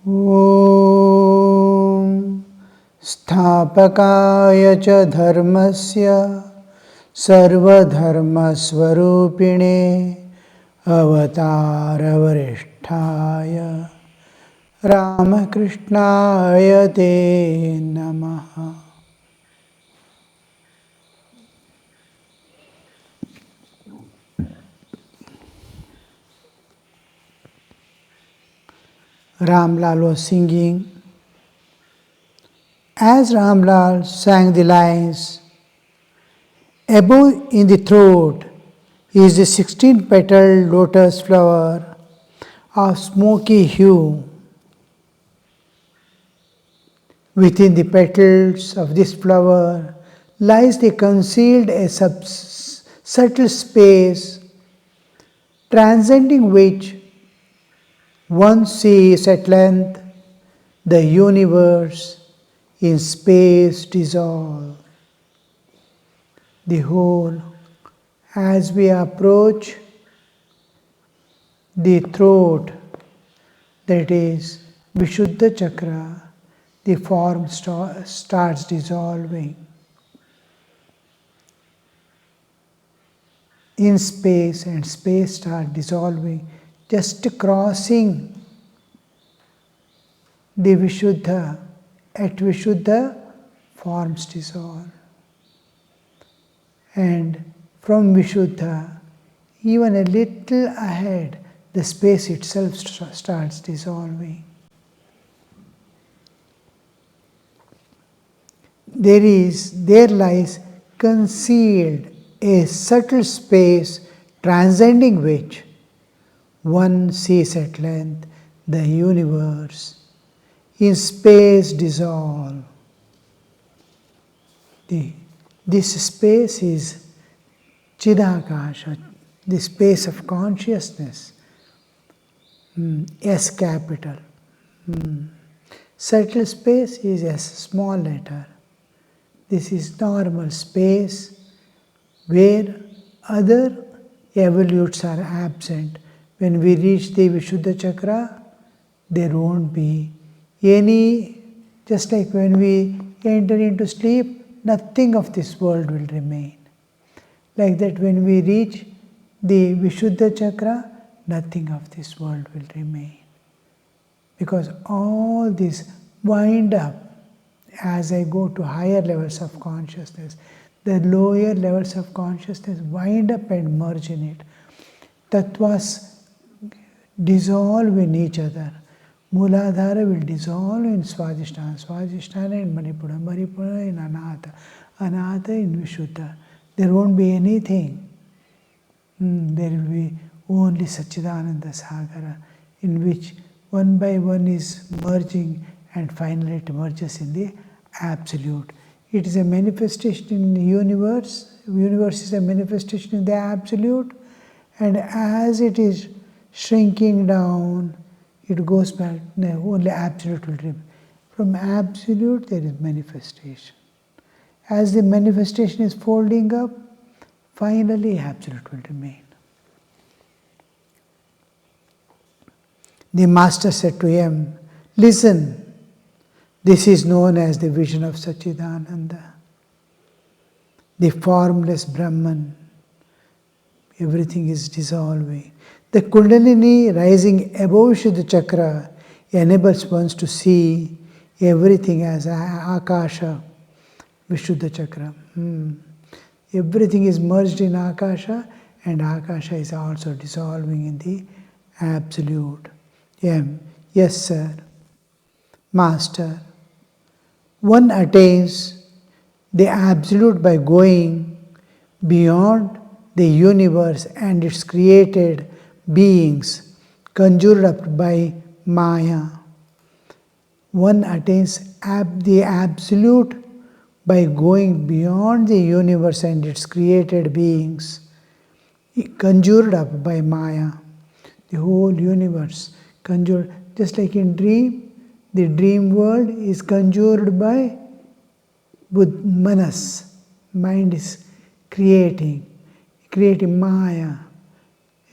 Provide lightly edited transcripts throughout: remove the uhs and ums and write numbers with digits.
Om Sthapakaya cha dharmasya sarvadharmasvarupine avataravristhaya Ramakrishnaya te namaha. Ramlal was singing. As Ramlal sang the lines, above in the throat is the 16-petaled lotus flower of smoky hue. Within the petals of this flower lies the concealed a subtle space, transcending which one sees at length the universe in space dissolve. The whole, as we approach the throat, that is Vishuddha Chakra, the form starts dissolving in space, and space starts dissolving, just crossing the Vishuddha. At Vishuddha, forms dissolve. And from Vishuddha, even a little ahead, the space itself starts dissolving. There lies concealed a subtle space transcending which one sees at length the universe in space dissolve. This space is Chidakasha, the space of consciousness. S capital. Subtle space is S small letter. This is normal space where other evolutes are absent. When we reach the Vishuddha Chakra, there won't be any, just like when we enter into sleep, nothing of this world will remain. Like that, when we reach the Vishuddha Chakra, nothing of this world will remain. Because all this wind up as I go to higher levels of consciousness. The lower levels of consciousness wind up and merge in it. Tattvas dissolve in each other. Mooladhara will dissolve in Svadhisthana, Svadhisthana in Manipura, Manipura in Anahata, Anahata in Vishuddha. There won't be anything. There will be only Satchidananda Sagara, in which one by one is merging and finally it merges in the Absolute. It is a manifestation in the universe. Universe is a manifestation in the Absolute, and as it is shrinking down, it goes back. No, only Absolute will remain. From Absolute there is manifestation. As the manifestation is folding up, finally Absolute will remain. The Master said to him, "Listen, this is known as the vision of Satchidananda, the formless Brahman. Everything is dissolving. The Kundalini rising above Vishuddha Chakra enables one to see everything as Akasha, Vishuddha Chakra. Everything is merged in Akasha, and Akasha is also dissolving in the Absolute." Yes, sir. Master, one attains the Absolute by going beyond the universe and its created beings conjured up by Maya. One attains the Absolute by going beyond the universe and its created beings conjured up by Maya. The whole universe conjured, just like in dream, the dream world is conjured by Manas. Mind is creating Maya.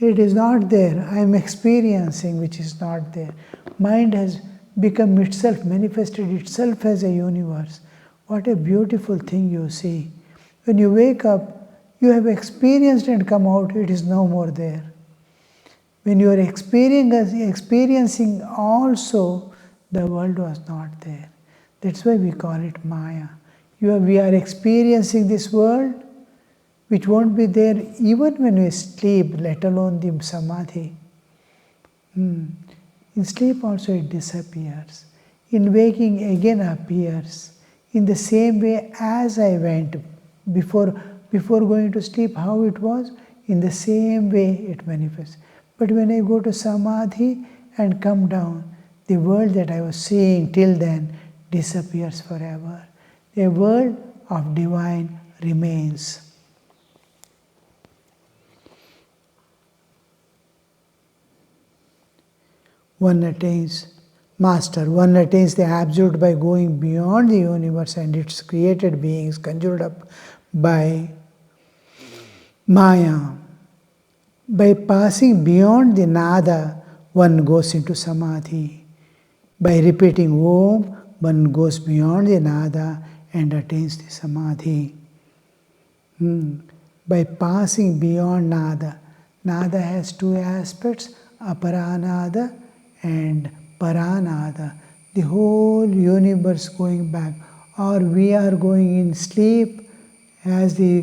It is not there. I am experiencing which is not there. Mind has become itself, manifested itself as a universe. What a beautiful thing you see. When you wake up, you have experienced and come out, it is no more there. When you are experiencing also, the world was not there. That's why we call it Maya. We are experiencing this world, which won't be there even when we sleep, let alone the Samadhi. In sleep also it disappears. In waking again appears. In the same way as I went before going to sleep, how it was, in the same way it manifests. But when I go to Samadhi and come down, the world that I was seeing till then disappears forever. The world of divine remains. One attains the absolute by going beyond the universe and its created beings conjured up by Maya. By passing beyond the nada, one goes into Samadhi. By repeating Om, one goes beyond the nada and attains the Samadhi. By passing beyond nada. Nada has two aspects, aparanada and paranada. The whole universe going back. Or we are going in sleep as the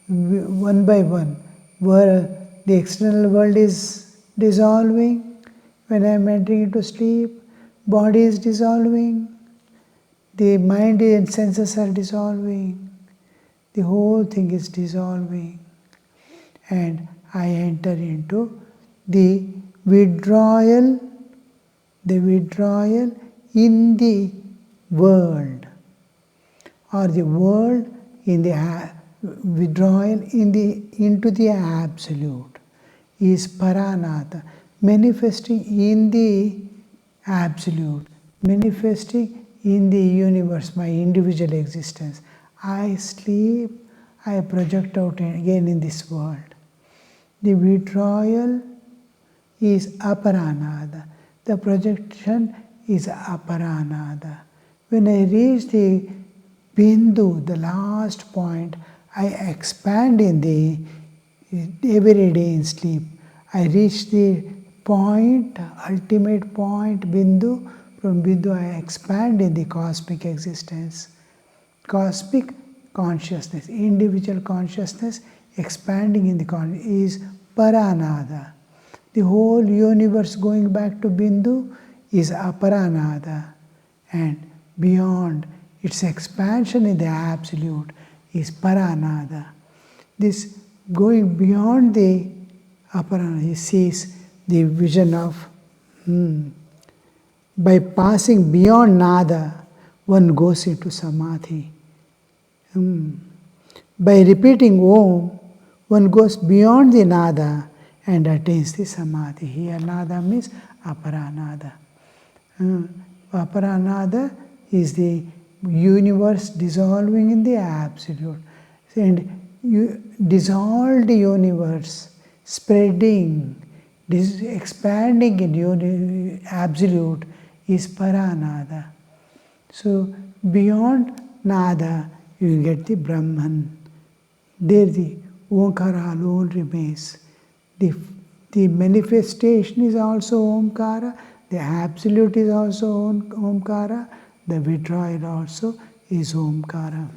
one by one, where the external world is dissolving. When I am entering into sleep, body is dissolving. The mind and senses are dissolving. The whole thing is dissolving. And I enter into the withdrawal in the world, or the world in the withdrawal into the absolute is paranata, manifesting in the absolute, manifesting in the universe, my individual existence. I sleep, I project out again in this world. The withdrawal is aparanada. The projection is aparanada. When I reach the bindu, the last point, I expand in the every day in sleep. I reach the point, ultimate point, bindu. From bindu I expand in the cosmic existence. Cosmic consciousness, individual consciousness expanding in the is paranada. The whole universe going back to bindu is aparanada, and beyond its expansion in the absolute is paranada. This going beyond the aparanada, he sees the vision of by passing beyond nada, one goes into samadhi. By repeating Om, one goes beyond the nada and attains the samadhi. Here nada means aparanada. Aparanada is the universe dissolving in the absolute. And dissolved universe spreading, expanding in absolute is paranada. So beyond nada you get the Brahman. There the Omkara alone remains. The manifestation is also Omkara, the absolute is also Omkara, the withdrawal also is Omkara.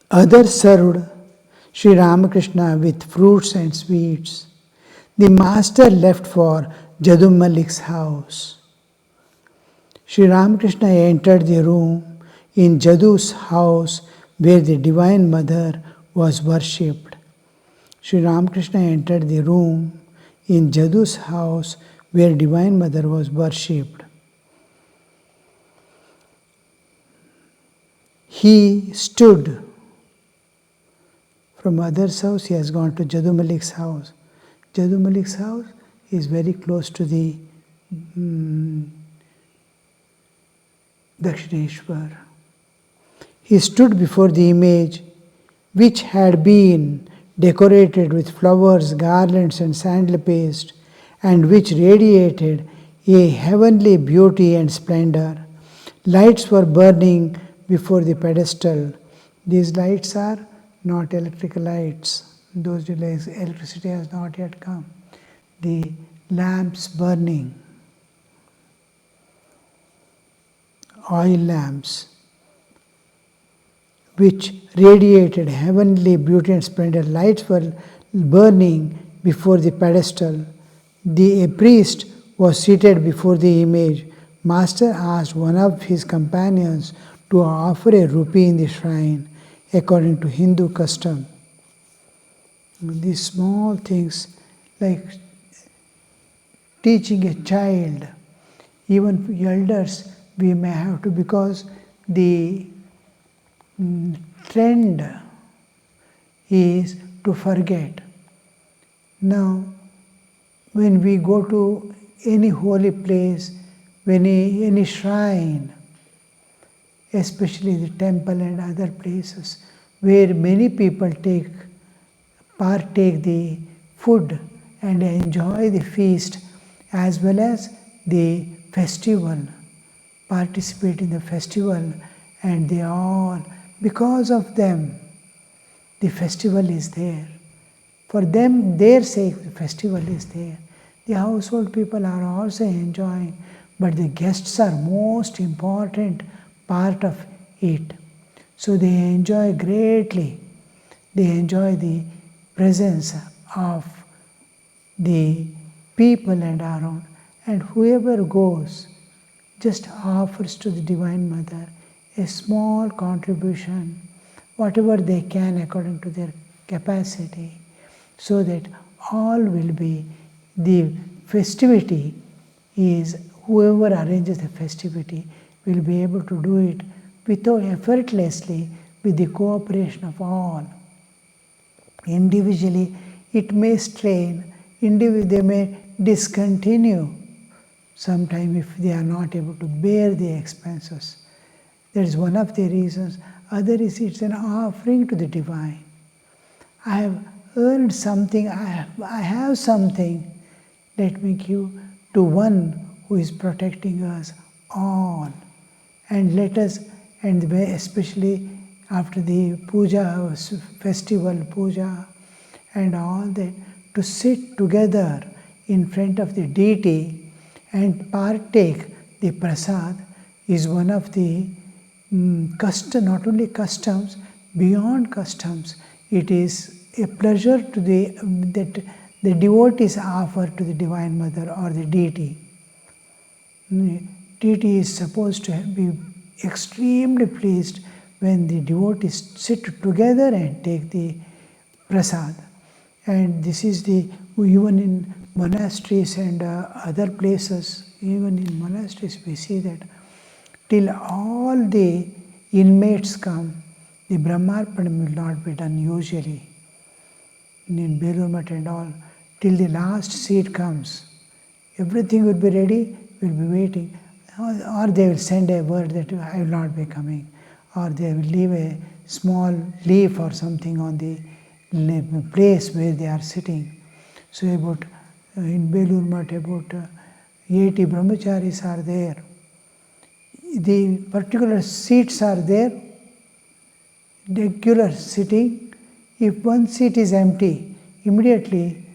Others served Sri Ramakrishna with fruits and sweets. The master left for Jadu Malik's house. Sri Ramakrishna entered the room in Jadu's house where the Divine Mother was worshipped. Sri Ramakrishna entered the room in Jadu's house where Divine Mother was worshipped. He stood. From Mother's house he has gone to Jadu Malik's house. Jadu Malik's house is very close to the Dakshineshwar. He stood before the image which had been decorated with flowers, garlands, and sandal paste, and which radiated a heavenly beauty and splendor. Lights were burning before the pedestal. These lights are not electrical lights. Those days, electricity has not yet come. The lamps burning, oil lamps, which radiated heavenly beauty and splendor. Lights were burning before the pedestal. A priest was seated before the image. Master asked one of his companions to offer a rupee in the shrine, according to Hindu custom. These small things, like teaching a child, even elders, we may have to, because the trend is to forget. Now, when we go to any holy place, any shrine, especially the temple and other places, where many people partake the food and enjoy the feast as well as the festival, participate in the festival, and they all, because of them, the festival is there. For them, their sake, the festival is there. The household people are also enjoying, but the guests are most important part of it. So they enjoy greatly. They enjoy the presence of the people and around. And whoever goes just offers to the Divine Mother a small contribution, whatever they can according to their capacity, so that all will be, the festivity is, whoever arranges the festivity will be able to do it without effortlessly, with the cooperation of all. Individually, it may strain, they may discontinue sometime if they are not able to bear the expenses. That is one of the reasons. Other is, it's an offering to the Divine. I have earned something, I have something, let me give to one who is protecting us all. And let us, and especially after the puja, festival puja and all that, to sit together in front of the deity and partake the prasad is one of the not only customs, beyond customs. It is a pleasure to that the devotees offer to the Divine Mother or the deity. Deity is supposed to be extremely pleased when the devotees sit together and take the prasad. And this is even in monasteries and other places, even in monasteries we see that till all the inmates come, the Brahmarpanam will not be done usually. In Belur Math and all, till the last seat comes. Everything will be ready, will be waiting. Or they will send a word that I will not be coming. Or they will leave a small leaf or something on the place where they are sitting. So about, in Belur Math, about 80 brahmacharis are there. The particular seats are there, regular sitting. If one seat is empty, immediately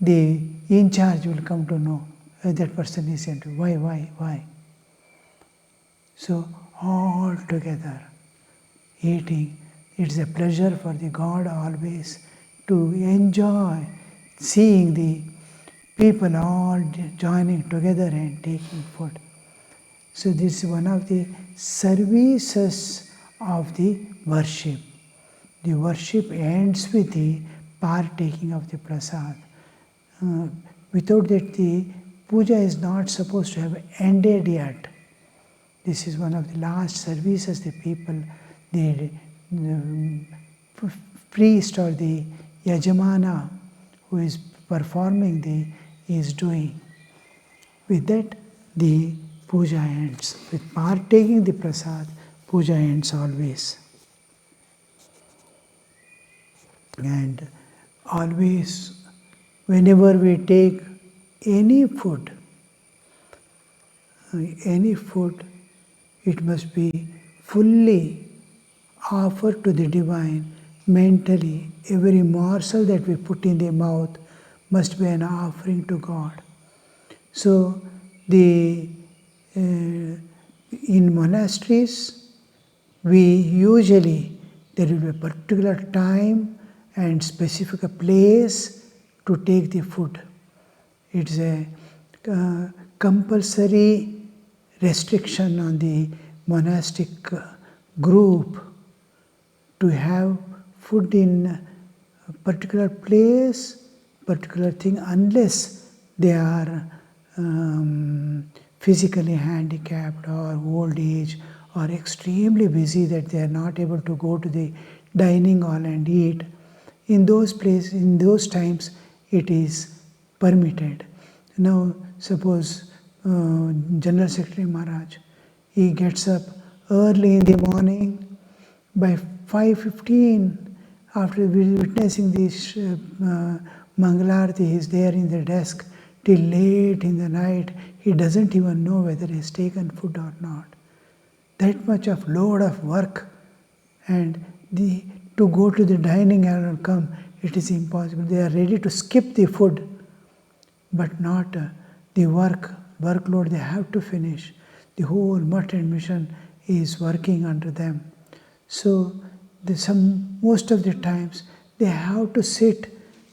the in charge will come to know that person is empty. Why? So all together eating, it's a pleasure for the God always to enjoy seeing the people all joining together and taking food. So this is one of the services of the worship. The worship ends with the partaking of the prasad. Without that, the puja is not supposed to have ended yet. This is one of the last services the people, the priest or the yajamana who is performing is doing. With that, the puja ends. With partaking the prasad, puja ends always. And always, whenever we take any food, it must be fully offered to the divine mentally. Every morsel that we put in the mouth must be an offering to God. So, in monasteries, we usually, there will be a particular time and specific place to take the food. It's a compulsory restriction on the monastic group to have food in a particular place, particular thing, unless they are physically handicapped or old age or extremely busy that they are not able to go to the dining hall and eat. In those places, in those times, it is permitted. Now, suppose General Secretary Maharaj, he gets up early in the morning, by 5:15, after witnessing this Mangalarti, he is there in the desk till late in the night. He doesn't even know whether he has taken food or not. That much of load of work, and to go to the dining hall and come, it is impossible. They are ready to skip the food, but not the workload they have to finish. The whole mutt and mission is working under them. So most of the times they have to sit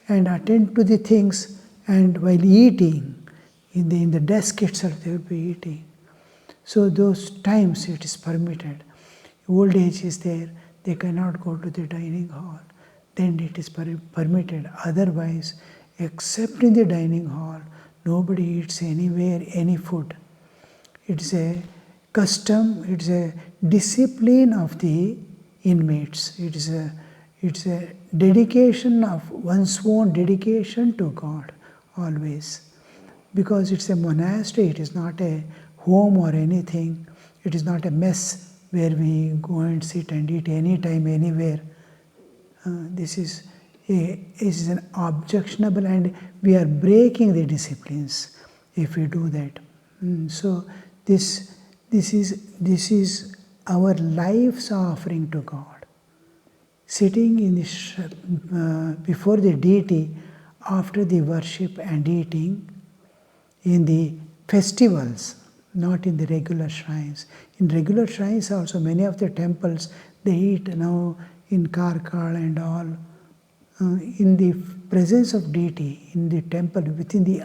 and attend to the things, and while eating, in the desk itself they will be eating. So those times it is permitted. Old age is there, they cannot go to the dining hall, then it is permitted. Otherwise, except in the dining hall, nobody eats anywhere any food. It's a custom, it's a discipline of the inmates. It's a dedication of one's own dedication to God always. Because it's a monastery, it is not a home or anything. It is not a mess where we go and sit and eat anytime, anywhere. This is an objectionable, and we are breaking the disciplines if we do that. So this is our life's offering to God. Sitting in before the deity after the worship and eating in the festivals, not in the regular shrines. In regular shrines also, many of the temples, they eat now in Karkal and all. In the presence of deity, in the temple, within the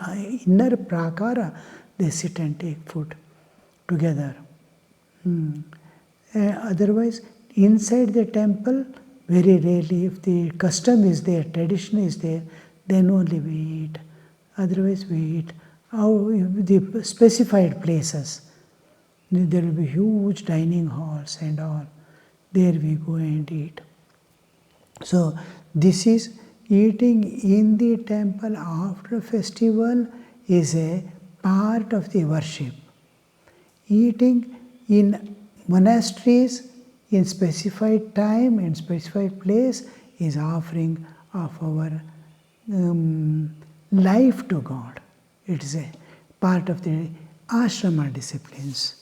inner prakara, they sit and take food together. Otherwise, inside the temple, very rarely, if the custom is there, tradition is there, then only we eat. Otherwise, we eat the specified places. There will be huge dining halls and all. There we go and eat. So, this is eating in the temple after a festival is a part of the worship. Eating in monasteries in specified time and specified place is offering of our life to God. It is a part of the ashrama disciplines.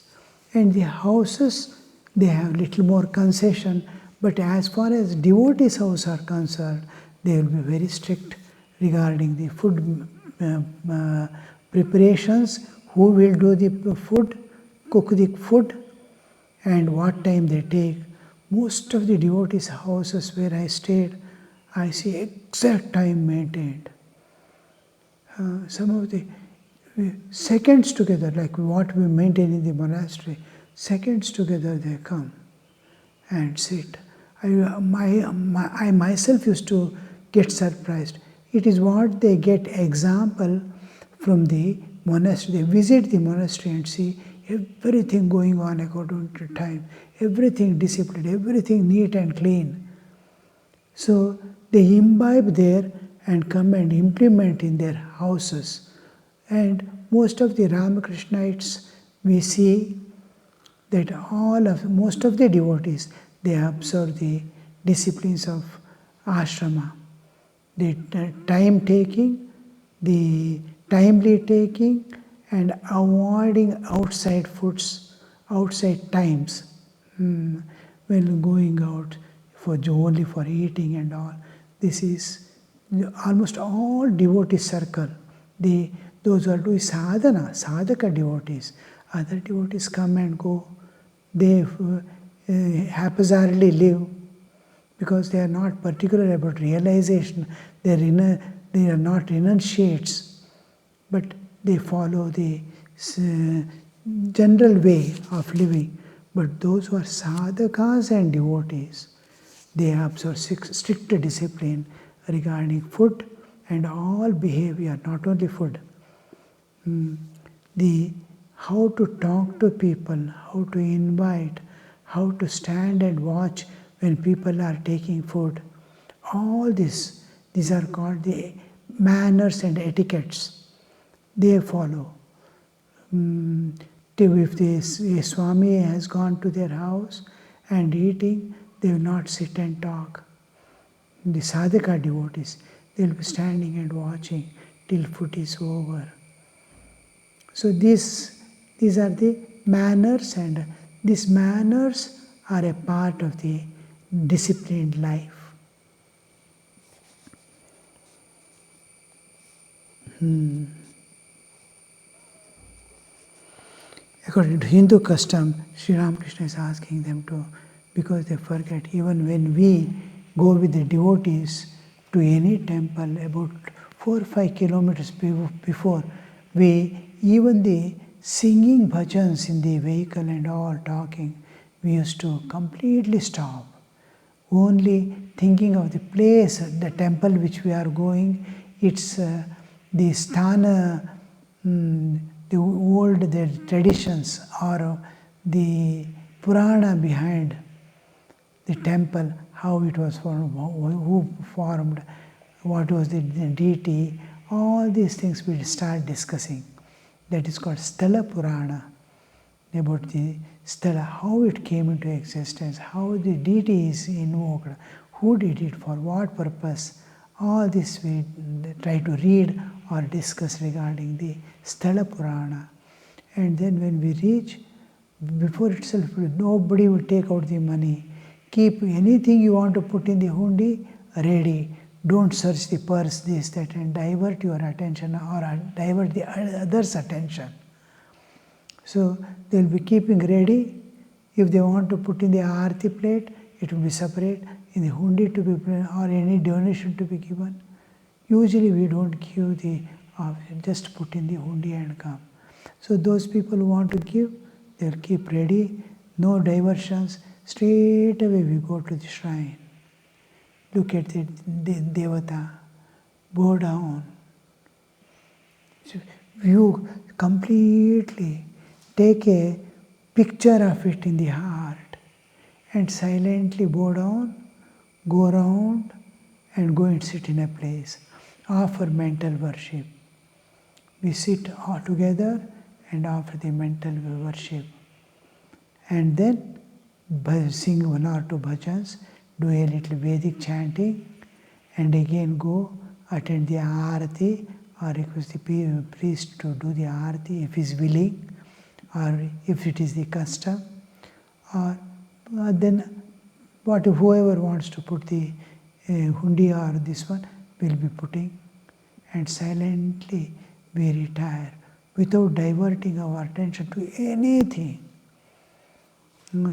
And the houses, they have little more concession, but as far as devotees' houses are concerned, they will be very strict regarding the food preparations, who will do the food, cook the food, and what time they take. Most of the devotees' houses where I stayed, I see exact time maintained. Some of the seconds together, like what we maintain in the monastery, seconds together they come and sit. I myself used to get surprised. It is what they get example from the monastery. They visit the monastery and see everything going on according to time, everything disciplined, everything neat and clean. So they imbibe there and come and implement in their houses. And most of the Ramakrishnites, we see that most of the devotees, they observe the disciplines of ashrama. the time taking, the timely taking, and avoiding outside foods, outside times, when going out only for eating and all. This is almost all devotee circle. Those who are doing sadhana, sadhaka devotees. Other devotees come and go. They haphazardly live because they are not particular about realization. They are not renunciates, but they follow the general way of living. But those who are sadhakas and devotees, they observe strict discipline regarding food and all behavior, not only food. How to talk to people, how to invite, how to stand and watch when people are taking food. All these are called the manners and etiquettes. They follow. If a Swami has gone to their house and eating, they will not sit and talk. The sadhaka devotees, they will be standing and watching till food is over. So these are the manners, and these manners are a part of the disciplined life. According to Hindu custom, Sri Ramakrishna is asking them to, because they forget, even when we go with the devotees to any temple about 4 or 5 kilometers before, even the singing bhajans in the vehicle and all talking, we used to completely stop. Only thinking of the place, the temple which we are going, it's the sthana, the traditions or the Purana behind the temple, how it was formed, who formed, what was the deity, all these things we start discussing. That is called Sthala Purana, about the Sthala, how it came into existence, how the deity is invoked, who did it, for what purpose. All this we try to read or discuss regarding the Sthala Purana. And then when we reach, before itself, nobody will take out the money. Keep anything you want to put in the hundi ready. Don't search the purse, this, that, and divert your attention or divert the others' attention. So they will be keeping ready. If they want to put in the aarti plate, it will be separate. In the hundi to be or any donation to be given. Usually we don't give the just put in the hundi and come. So those people who want to give, they'll keep ready, no diversions. Straight away we go to the shrine. Look at the devata, bow down. So view completely, take a picture of it in the heart and silently bow down, go around and go and sit in a place. Offer mental worship. We sit all together and offer the mental worship. And then sing 1 or 2 bhajans, do a little Vedic chanting, and again go attend the aarti or request the priest to do the aarti if he is willing, or if it is the custom, or then whoever wants to put the hundi or this one will be putting, and silently we retire without diverting our attention to anything.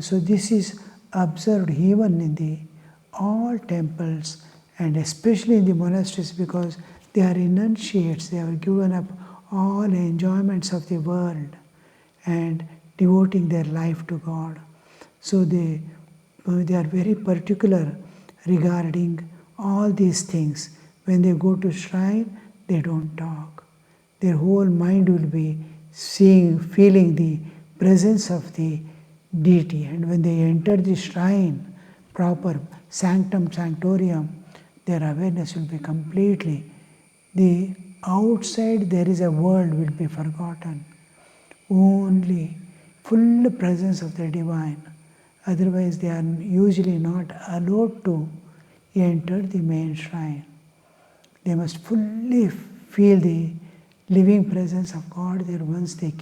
So this is observed even in the all temples and especially in the monasteries, because they are renunciates, they have given up all enjoyments of the world and devoting their life to God. So they are very particular regarding all these things. When they go to shrine, they don't talk. Their whole mind will be seeing, feeling the presence of the deity. And when they enter the shrine, proper sanctum, sanctorium, their awareness will be completely. The outside there is a world will be forgotten. Only full presence of the divine. Otherwise they are usually not allowed to enter the main shrine. They must fully feel the living presence of God there once they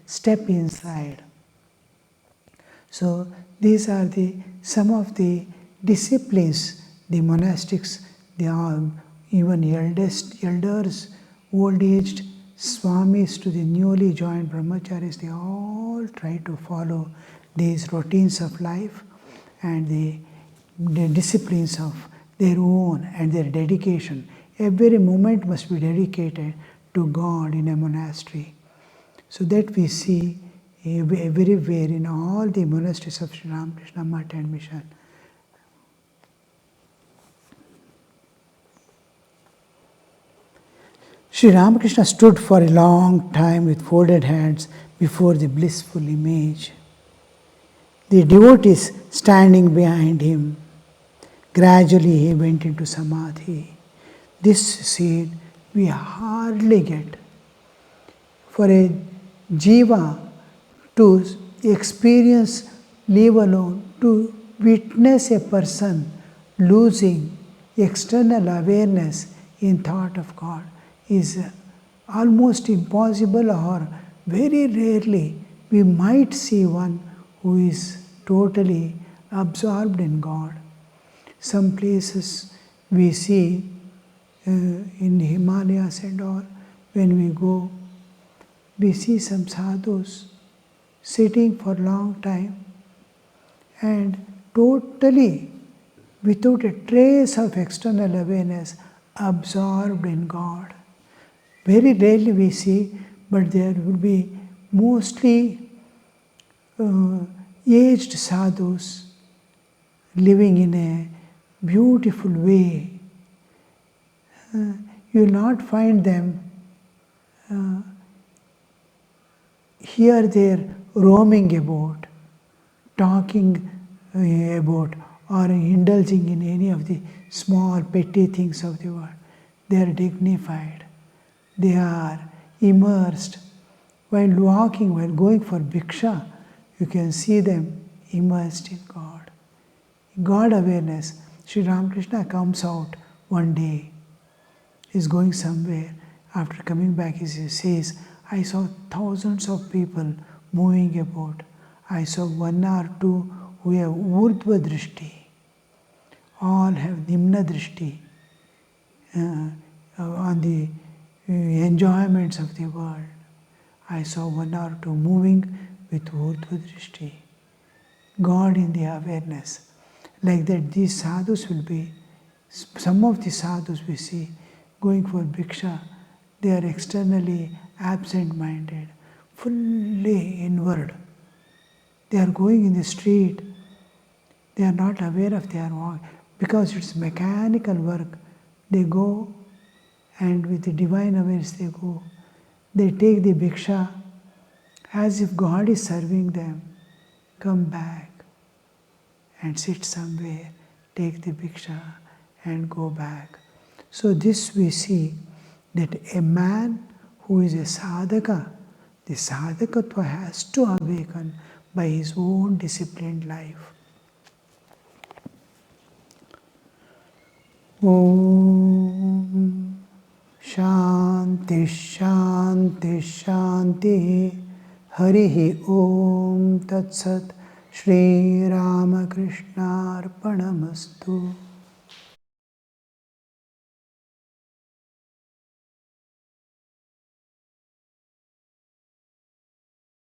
step inside. So these are some of the disciplines the monastics, even elders, old-aged swamis to the newly joined brahmacharis, they all try to follow these routines of life and the disciplines of their own and their dedication. Every moment must be dedicated to God in a monastery. So that we see everywhere in all the monasteries of Sri Ramakrishna Math and Mission. Sri Ramakrishna stood for a long time with folded hands before the blissful image. The devotees standing behind him. Gradually he went into samadhi. This scene we hardly get. For a jiva to experience, leave alone, to witness a person losing external awareness in thought of God is almost impossible, or very rarely we might see one who is totally absorbed in God. Some places we see in the Himalayas and all, when we go, we see some sadhus sitting for a long time and totally without a trace of external awareness, absorbed in God. Very rarely we see, but there will be mostly aged sadhus living in a beautiful way. You will not find them here there roaming about, talking about, or indulging in any of the small petty things of the world. They are dignified. They are immersed. While walking, while going for bhiksha, you can see them immersed in God. God awareness. Sri Ramakrishna comes out one day. He's going somewhere. After coming back, he says, I saw thousands of people moving about. I saw one or two who have urdhva drishti. All have nimna drishti on the enjoyments of the world. I saw one or two moving with urdhva drishti. God in the awareness. Like that, these sadhus will be, some of the sadhus we see going for bhiksha, they are externally absent-minded, fully inward. They are going in the street, they are not aware of their walk, because it's mechanical work. They go, and with the divine awareness they go. They take the bhiksha as if God is serving them. Come back and sit somewhere, take the bhiksha and go back. So this we see that a man who is a sadhaka, the sadhakatva has to awaken by his own disciplined life. Om Shanti Shanti Shanti Harihi Om Tat Sat Shri Ramakrishna Arpanamastu.